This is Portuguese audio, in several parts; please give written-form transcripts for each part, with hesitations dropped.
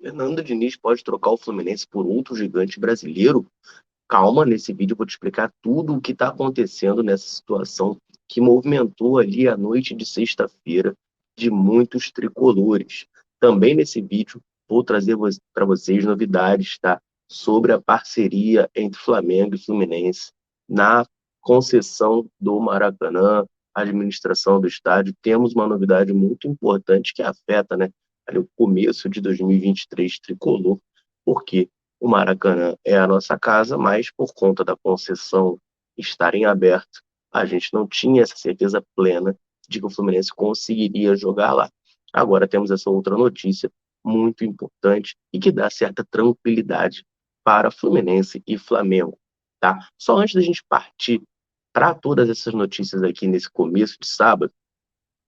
Fernando Diniz pode trocar o Fluminense por outro gigante brasileiro? Calma, nesse vídeo eu vou te explicar tudo o que está acontecendo nessa situação que movimentou ali a noite de sexta-feira de muitos tricolores. Também nesse vídeo vou trazer para vocês novidades, tá? Sobre a parceria entre Flamengo e Fluminense na concessão do Maracanã, administração do estádio. Temos uma novidade muito importante que afeta, né, ali o começo de 2023 tricolor, porque o Maracanã é a nossa casa, mas por conta da concessão estar em aberto, a gente não tinha essa certeza plena de que o Fluminense conseguiria jogar lá. Agora temos essa outra notícia muito importante e que dá certa tranquilidade para Fluminense e Flamengo, tá? Só antes da gente partir para todas essas notícias aqui nesse começo de sábado,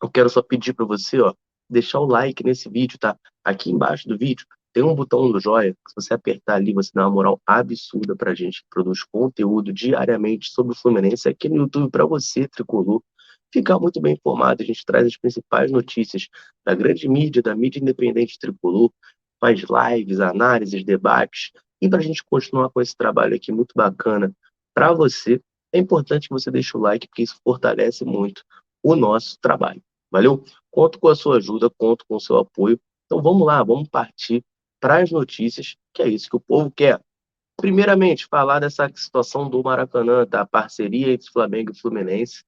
eu quero só pedir para você, ó, deixar o like nesse vídeo, tá? Aqui embaixo do vídeo tem um botão do joia, que se você apertar ali, você dá uma moral absurda pra gente, que produz conteúdo diariamente sobre o Fluminense aqui no YouTube para você, tricolor, ficar muito bem informado. A gente traz as principais notícias da grande mídia, da mídia independente tricolor, faz lives, análises, debates, e para a gente continuar com esse trabalho aqui muito bacana para você, é importante que você deixe o like, porque isso fortalece muito o nosso trabalho. Valeu? Conto com a sua ajuda, conto com o seu apoio. Então vamos lá, vamos partir para as notícias, que é isso que o povo quer. Primeiramente, falar dessa situação do Maracanã, da parceria entre Flamengo e Fluminense.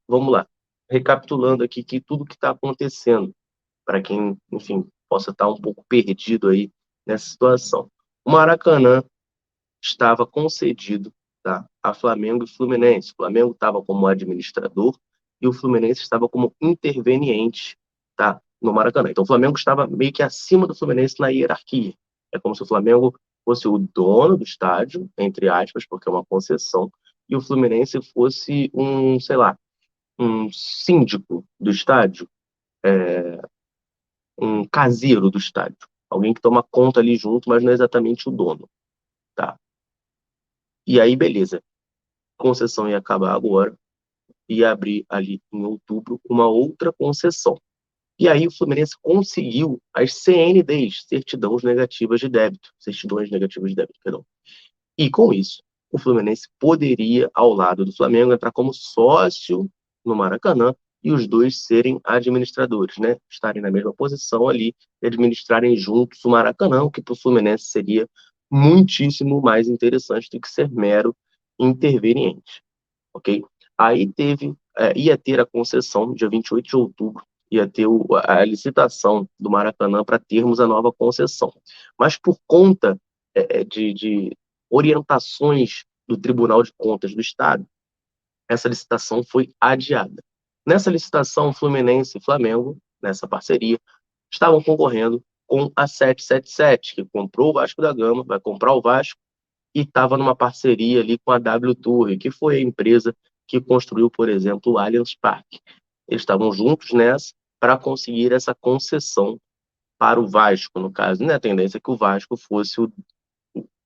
Vamos lá, recapitulando aqui que tudo que está acontecendo, para quem, enfim, possa estar um pouco perdido aí nessa situação. O Maracanã estava concedido, tá, a Flamengo e Fluminense. O Flamengo estava como administrador e o Fluminense estava como interveniente, tá, no Maracanã. Então o Flamengo estava meio que acima do Fluminense na hierarquia. É como se o Flamengo fosse o dono do estádio, entre aspas, porque é uma concessão, e o Fluminense fosse um, sei lá, um síndico do estádio, um caseiro do estádio. Alguém que toma conta ali junto, mas não é exatamente o dono, tá? E aí, beleza. Concessão ia acabar agora, ia abrir ali em outubro uma outra concessão. E aí o Fluminense conseguiu as CNDs, certidões negativas de débito, perdão. E com isso, o Fluminense poderia, ao lado do Flamengo, entrar como sócio no Maracanã e os dois serem administradores, né? Estarem na mesma posição ali e administrarem juntos o Maracanã, o que para o Fluminense seria muitíssimo mais interessante do que ser mero interveniente, ok? Aí ia ter a concessão, dia 28 de outubro, ia ter a licitação do Maracanã para termos a nova concessão. Mas por conta de orientações do Tribunal de Contas do Estado, essa licitação foi adiada. Nessa licitação, Fluminense e Flamengo, nessa parceria, estavam concorrendo com a 777, que comprou o Vasco da Gama, vai comprar o Vasco, e estava numa parceria ali com a W Torre, que foi a empresa que construiu, por exemplo, o Allianz Parque. Eles estavam juntos nessa para conseguir essa concessão para o Vasco, no caso. Não é a tendência que o Vasco fosse o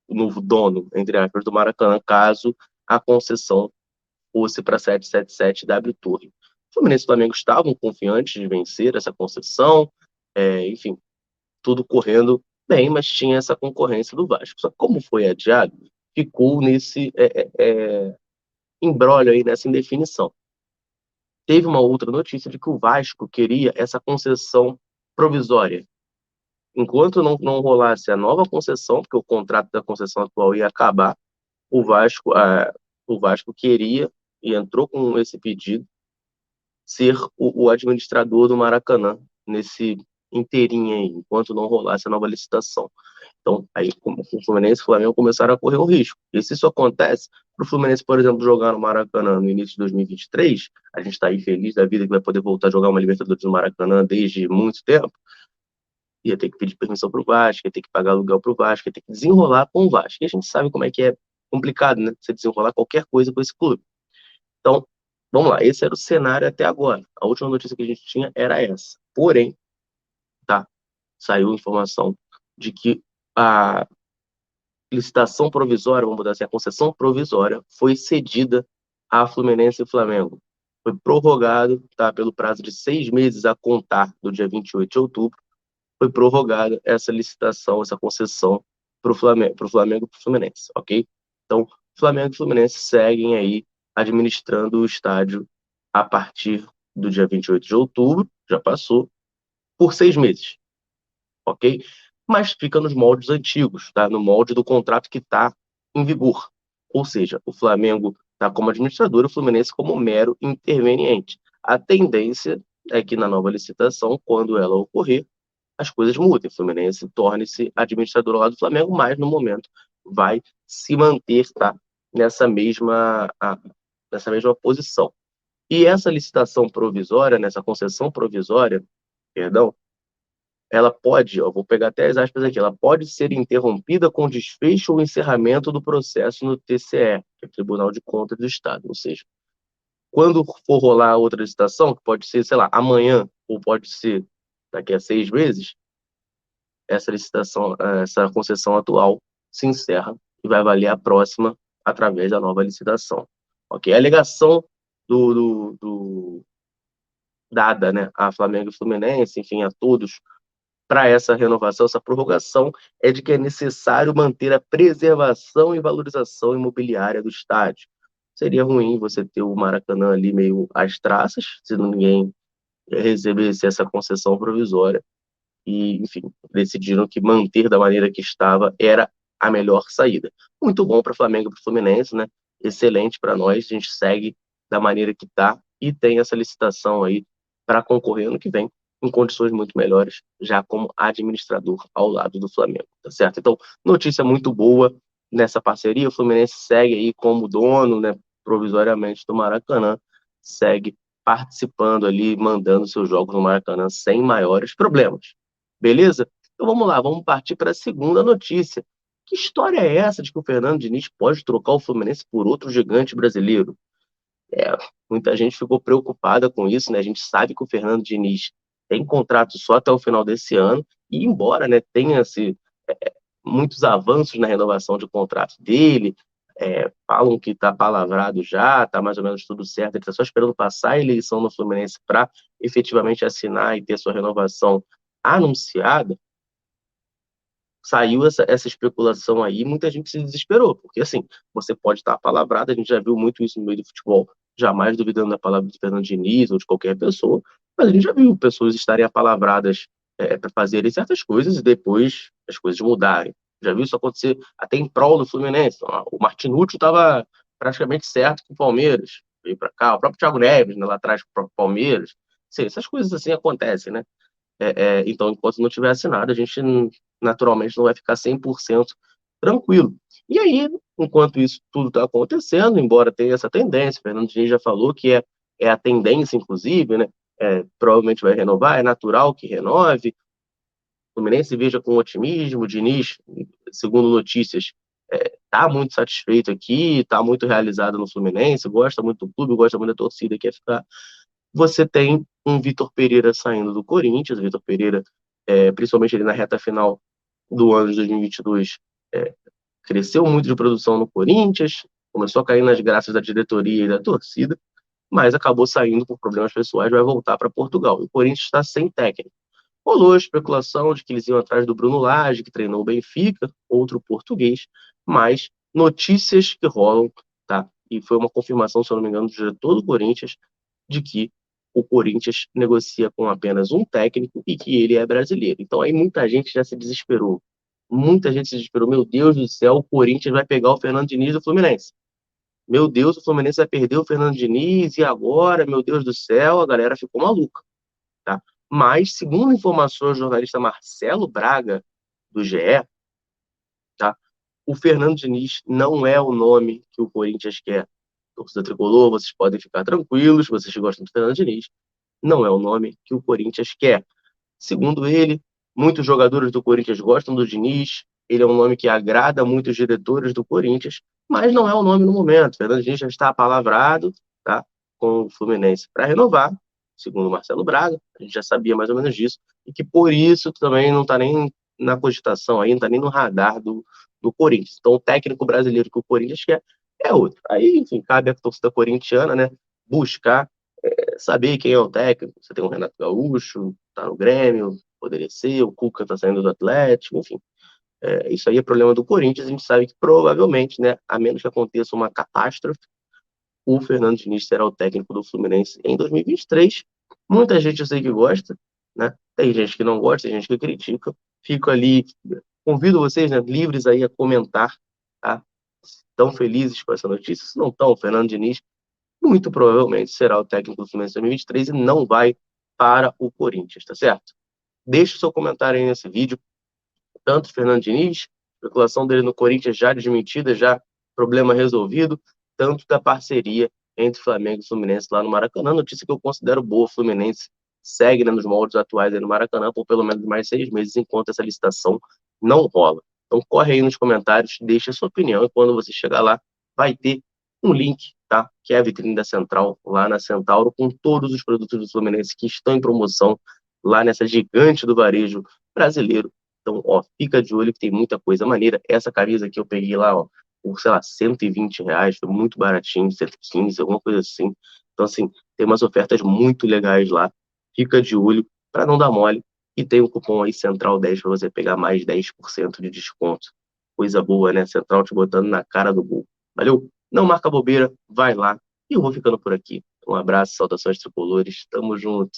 novo dono, entre aspas, do Maracanã, caso a concessão fosse para 777 W Torre. O Fluminense e o Flamengo estavam confiantes de vencer essa concessão, enfim, tudo correndo bem, mas tinha essa concorrência do Vasco. Só que como foi adiado, ficou nesse imbróglio aí, nessa indefinição. Teve uma outra notícia de que o Vasco queria essa concessão provisória. Enquanto não rolasse a nova concessão, porque o contrato da concessão atual ia acabar, o Vasco queria e entrou com esse pedido ser o administrador do Maracanã nesse inteirinho aí, enquanto não rolasse a nova licitação. Então, aí como o Fluminense e o Flamengo começaram a correr o risco. E se isso acontece, para o Fluminense, por exemplo, jogar no Maracanã no início de 2023, a gente está aí feliz da vida que vai poder voltar a jogar uma Libertadores no Maracanã desde muito tempo, ia ter que pedir permissão para o Vasco, ia ter que pagar aluguel para o Vasco, ia ter que desenrolar com o Vasco. E a gente sabe como é complicado, né? Você desenrolar qualquer coisa com esse clube. Então, vamos lá, esse era o cenário até agora. A última notícia que a gente tinha era essa. Porém, tá, saiu informação de que a licitação provisória, vamos botar assim, a concessão provisória foi cedida à Fluminense e Flamengo. Foi prorrogado, tá, pelo prazo de 6 meses a contar do dia 28 de outubro, foi prorrogada essa licitação, essa concessão para o Flamengo e para o Fluminense, ok? Então, Flamengo e Fluminense seguem aí administrando o estádio a partir do dia 28 de outubro, já passou, por 6 meses, ok? Mas fica nos moldes antigos, tá? No molde do contrato que está em vigor. Ou seja, o Flamengo está como administrador, o Fluminense como mero interveniente. A tendência é que na nova licitação, quando ela ocorrer, as coisas mudem. O Fluminense torne-se administrador ao lado do Flamengo, mas no momento vai se manter, tá? Nessa mesma posição. E essa licitação provisória, nessa concessão provisória, perdão, ela pode, eu vou pegar até as aspas aqui, ela pode ser interrompida com desfecho ou encerramento do processo no TCE, que é o Tribunal de Contas do Estado. Ou seja, quando for rolar outra licitação, que pode ser, sei lá, amanhã, ou pode ser daqui a 6 meses, essa licitação, essa concessão atual se encerra e vai valer a próxima através da nova licitação. Ok? A alegação dada, né, a Flamengo e Fluminense, enfim, a todos, para essa renovação, essa prorrogação, é de que é necessário manter a preservação e valorização imobiliária do estádio. Seria ruim você ter o Maracanã ali meio às traças, se ninguém recebesse essa concessão provisória. E, enfim, decidiram que manter da maneira que estava era a melhor saída. Muito bom para o Flamengo e para o Fluminense, né? Excelente para nós, a gente segue da maneira que está e tem essa licitação aí para concorrer ano que vem em condições muito melhores, já como administrador ao lado do Flamengo, tá certo? Então, notícia muito boa nessa parceria, o Fluminense segue aí como dono, né, provisoriamente do Maracanã, segue participando ali, mandando seus jogos no Maracanã sem maiores problemas. Beleza? Então vamos lá, vamos partir para a segunda notícia. Que história é essa de que o Fernando Diniz pode trocar o Fluminense por outro gigante brasileiro? É, muita gente ficou preocupada com isso, né? A gente sabe que o Fernando Diniz tem contrato só até o final desse ano, e embora, né, tenha muitos avanços na renovação de contrato dele, falam que está palavrado já, está mais ou menos tudo certo, ele está só esperando passar a eleição no Fluminense para efetivamente assinar e ter sua renovação anunciada. Saiu essa especulação aí, muita gente se desesperou, porque assim, você pode estar palavrado, a gente já viu muito isso no meio do futebol, jamais duvidando da palavra do Fernando Diniz ou de qualquer pessoa, mas a gente já viu pessoas estarem apalavradas para fazerem certas coisas e depois as coisas mudarem. Já viu isso acontecer até em prol do Fluminense. O Martinúccio estava praticamente certo com o Palmeiras, veio para cá, o próprio Thiago Neves, né, lá atrás com o próprio Palmeiras. Sim, essas coisas assim acontecem, né? Então, enquanto não tiver assinado, a gente naturalmente não vai ficar 100% tranquilo. E aí, enquanto isso tudo está acontecendo, embora tenha essa tendência, o Fernando Diniz já falou que é a tendência, inclusive, né? Provavelmente vai renovar, é natural que renove. O Fluminense veja com otimismo, o Diniz, segundo notícias, está muito satisfeito aqui, está muito realizado no Fluminense, gosta muito do clube, gosta muito da torcida, quer ficar. Você tem um Vitor Pereira saindo do Corinthians, o Vitor Pereira, principalmente ali na reta final do ano de 2022, cresceu muito de produção no Corinthians, começou a cair nas graças da diretoria e da torcida, mas acabou saindo por problemas pessoais, vai voltar para Portugal. E o Corinthians está sem técnico. Rolou a especulação de que eles iam atrás do Bruno Lage, que treinou o Benfica, outro português, mas notícias que rolam, tá? E foi uma confirmação, se eu não me engano, do diretor do Corinthians, de que o Corinthians negocia com apenas um técnico e que ele é brasileiro. Então aí muita gente já se desesperou. Muita gente se desesperou. Meu Deus do céu, o Corinthians vai pegar o Fernando Diniz do Fluminense. Meu Deus, o Fluminense vai perder o Fernando Diniz e agora, meu Deus do céu, a galera ficou maluca, tá? Mas, segundo informações do jornalista Marcelo Braga, do GE, tá? O Fernando Diniz não é o nome que o Corinthians quer. Torcida tricolor, vocês podem ficar tranquilos, vocês que gostam do Fernando Diniz, não é o nome que o Corinthians quer. Segundo ele, muitos jogadores do Corinthians gostam do Diniz, ele é um nome que agrada muitos diretores do Corinthians, mas não é o nome no momento. O Fernando Diniz já está apalavrado, tá, com o Fluminense para renovar, segundo o Marcelo Braga, a gente já sabia mais ou menos disso, e que por isso também não está nem na cogitação aí, não está nem no radar do Corinthians. Então o técnico brasileiro que o Corinthians quer é outro. Aí, enfim, cabe à torcida corintiana, né, buscar saber quem é o técnico. Você tem o Renato Gaúcho, tá no Grêmio, poderia ser, o Cuca tá saindo do Atlético, enfim. Isso aí é problema do Corinthians, a gente sabe que provavelmente, né, a menos que aconteça uma catástrofe, o Fernando Diniz será o técnico do Fluminense em 2023. Muita gente eu sei que gosta, né? Tem gente que não gosta, tem gente que critica. Fico ali, convido vocês, né, livres aí a comentar, tá? Estão felizes com essa notícia? Se não estão, o Fernando Diniz muito provavelmente será o técnico do Fluminense em 2023 e não vai para o Corinthians, tá certo? Deixe o seu comentário aí nesse vídeo, tanto o Fernando Diniz, especulação dele no Corinthians já desmentida, já problema resolvido, tanto da parceria entre Flamengo e Fluminense lá no Maracanã, notícia que eu considero boa, o Fluminense segue, né, nos moldes atuais aí no Maracanã por pelo menos mais 6 meses, enquanto essa licitação não rola. Então corre aí nos comentários, deixa a sua opinião e quando você chegar lá, vai ter um link, tá? Que é a vitrine da Central, lá na Centauro, com todos os produtos do Fluminense que estão em promoção lá nessa gigante do varejo brasileiro. Então, ó, fica de olho que tem muita coisa maneira. Essa camisa aqui eu peguei lá, ó, por, sei lá, R$ 120, foi muito baratinho, 115, alguma coisa assim. Então, assim, tem umas ofertas muito legais lá. Fica de olho para não dar mole. E tem um cupom aí Central 10 para você pegar mais 10% de desconto. Coisa boa, né? Central te botando na cara do gol. Valeu? Não marca bobeira, vai lá. E eu vou ficando por aqui. Um abraço, saudações tricolores. Tamo junto.